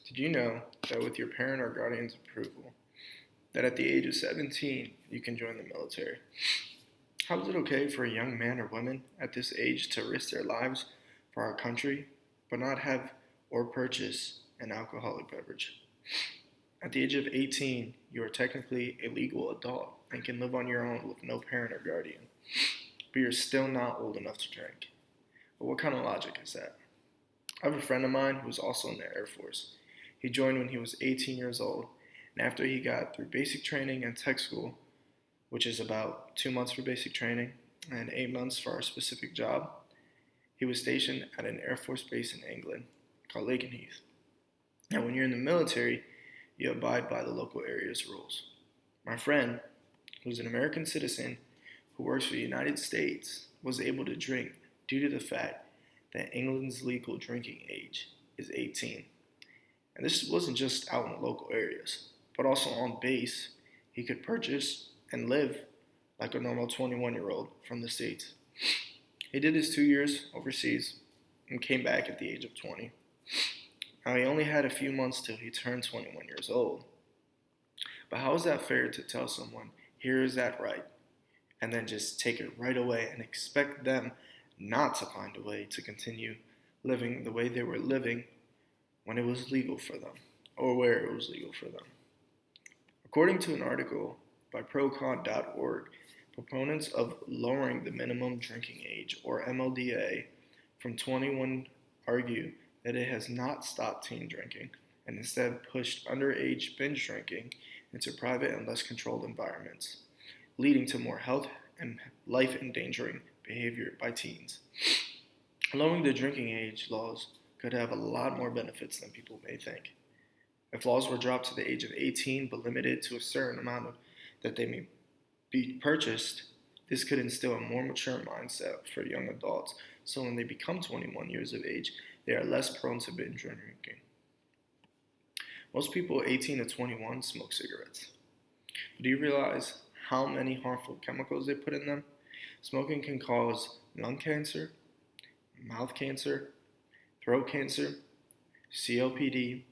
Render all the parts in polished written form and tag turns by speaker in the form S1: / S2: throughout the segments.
S1: Did you know that with your parent or guardian's approval, that at the age of 17, you can join the military? How is it okay for a young man or woman at this age to risk their lives for our country, but not have or purchase an alcoholic beverage? At the age of 18, you are technically a legal adult and can live on your own with no parent or guardian, but you're still not old enough to drink. But what kind of logic is that? I have a friend of mine who was also in the Air Force. He joined when he was 18 years old, and after he got through basic training and tech school, which is about 2 months for basic training and 8 months for our specific job, he was stationed at an Air Force base in England called Lakenheath. Now, when you're in the military, you abide by the local area's rules. My friend, who's an American citizen who works for the United States, was able to drink due to the fact that England's legal drinking age is 18. And this wasn't just out in the local areas, but also on base, he could purchase and live like a normal 21-year-old from the States. He did his 2 years overseas and came back at the age of 20. Now, he only had a few months till he turned 21 years old. But how is that fair to tell someone, here is that right, and then just take it right away and expect them not to find a way to continue living the way they were living when it was legal for them, or where it was legal for them? According to an article by procon.org, proponents of lowering the minimum drinking age, or MLDA, from 21 argue that it has not stopped teen drinking and instead pushed underage binge drinking into private and less controlled environments, leading to more health and life-endangering behavior by teens. Lowering the drinking age laws could have a lot more benefits than people may think. If laws were dropped to the age of 18 but limited to a certain amount that they may be purchased, this could instill a more mature mindset for young adults, so when they become 21 years of age, they are less prone to binge drinking. Most people 18 to 21 smoke cigarettes. But do you realize how many harmful chemicals they put in them? Smoking can cause lung cancer, mouth cancer, throat cancer, COPD,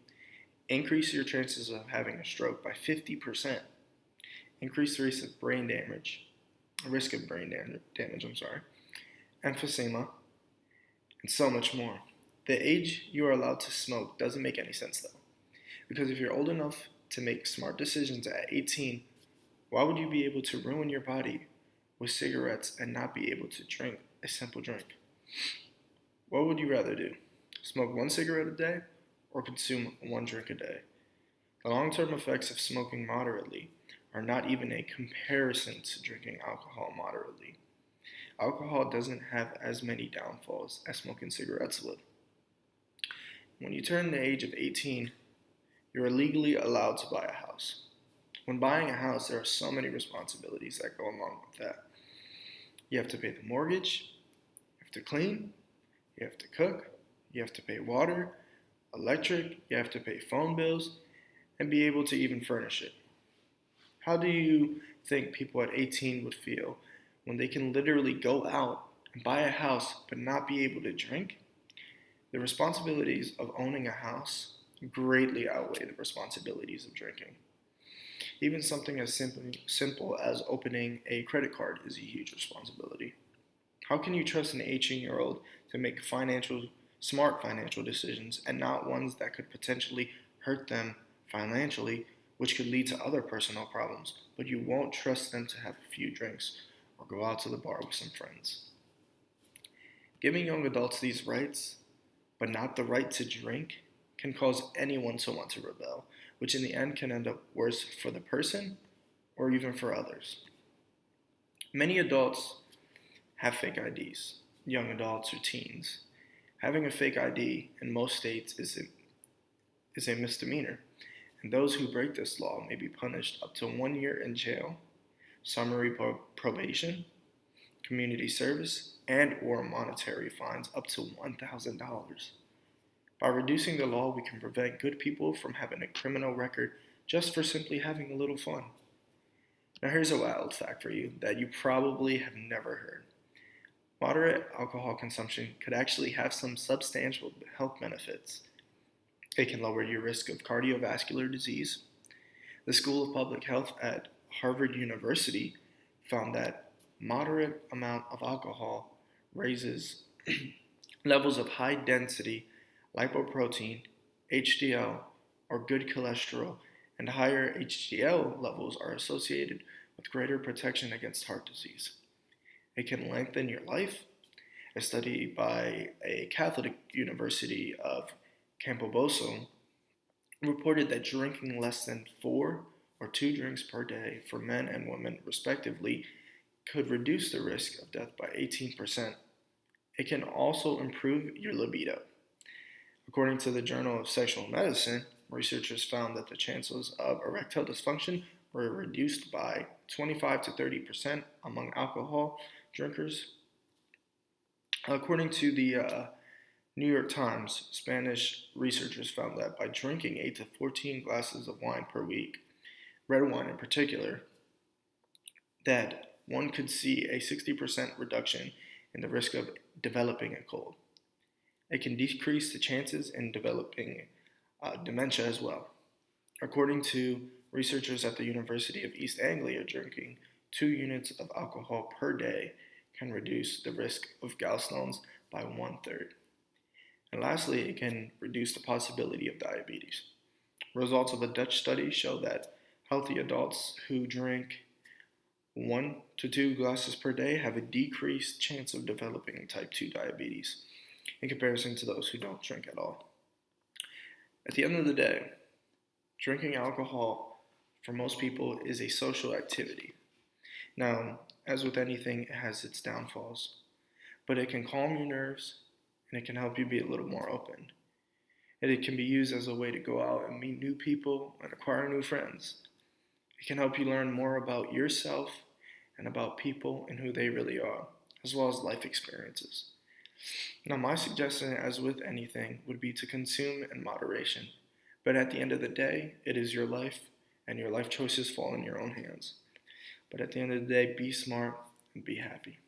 S1: increase your chances of having a stroke by 50%, increase the risk of brain damage, emphysema, and so much more. The age you are allowed to smoke doesn't make any sense though, because if you're old enough to make smart decisions at 18, why would you be able to ruin your body with cigarettes and not be able to drink a simple drink? What would you rather do? Smoke one cigarette a day or consume one drink a day? The long-term effects of smoking moderately are not even a comparison to drinking alcohol moderately. Alcohol doesn't have as many downfalls as smoking cigarettes would. When you turn the age of 18, you are legally allowed to buy a house. When buying a house, there are so many responsibilities that go along with that. You have to pay the mortgage, you have to clean, you have to cook, you have to pay water, electric, you have to pay phone bills, and be able to even furnish it. How do you think people at 18 would feel when they can literally go out and buy a house but not be able to drink? The responsibilities of owning a house greatly outweigh the responsibilities of drinking. Even something as simple as opening a credit card is a huge responsibility. How can you trust an 18-year-old to make smart financial decisions and not ones that could potentially hurt them financially, which could lead to other personal problems, but you won't trust them to have a few drinks or go out to the bar with some friends? Giving young adults these rights, but not the right to drink, can cause anyone to want to rebel, which in the end can end up worse for the person or even for others. Many adults have fake IDs, young adults or teens. Having a fake ID in most states is a misdemeanor, and those who break this law may be punished up to 1 year in jail, summary probation, community service, and or monetary fines up to $1,000. By reducing the law, we can prevent good people from having a criminal record just for simply having a little fun. Now here's a wild fact for you that you probably have never heard. Moderate alcohol consumption could actually have some substantial health benefits. It can lower your risk of cardiovascular disease. The School of Public Health at Harvard University found that moderate amount of alcohol raises levels of high density lipoprotein, HDL, or good cholesterol, and higher HDL levels are associated with greater protection against heart disease. It can lengthen your life. A study by a Catholic University of Campobasso reported that drinking less than 4 or 2 drinks per day for men and women, respectively, could reduce the risk of death by 18%. It can also improve your libido. According to the Journal of Sexual Medicine, researchers found that the chances of erectile dysfunction were reduced by 25 to 30% among alcohol drinkers. According to the New York Times, Spanish researchers found that by drinking 8 to 14 glasses of wine per week, red wine in particular, that one could see a 60% reduction in the risk of developing a cold. It can decrease the chances in developing dementia as well. According to researchers at the University of East Anglia, drinking 2 units of alcohol per day can reduce the risk of gallstones by 1/3. And lastly, it can reduce the possibility of diabetes. Results of a Dutch study show that healthy adults who drink 1 to 2 glasses per day have a decreased chance of developing type 2 diabetes in comparison to those who don't drink at all. At the end of the day, drinking alcohol for most people is a social activity. Now, as with anything, it has its downfalls, but it can calm your nerves and it can help you be a little more open. And it can be used as a way to go out and meet new people and acquire new friends. It can help you learn more about yourself and about people and who they really are, as well as life experiences. Now, my suggestion, as with anything, would be to consume in moderation. But at the end of the day, it is your life, and your life choices fall in your own hands. But at the end of the day, be smart and be happy.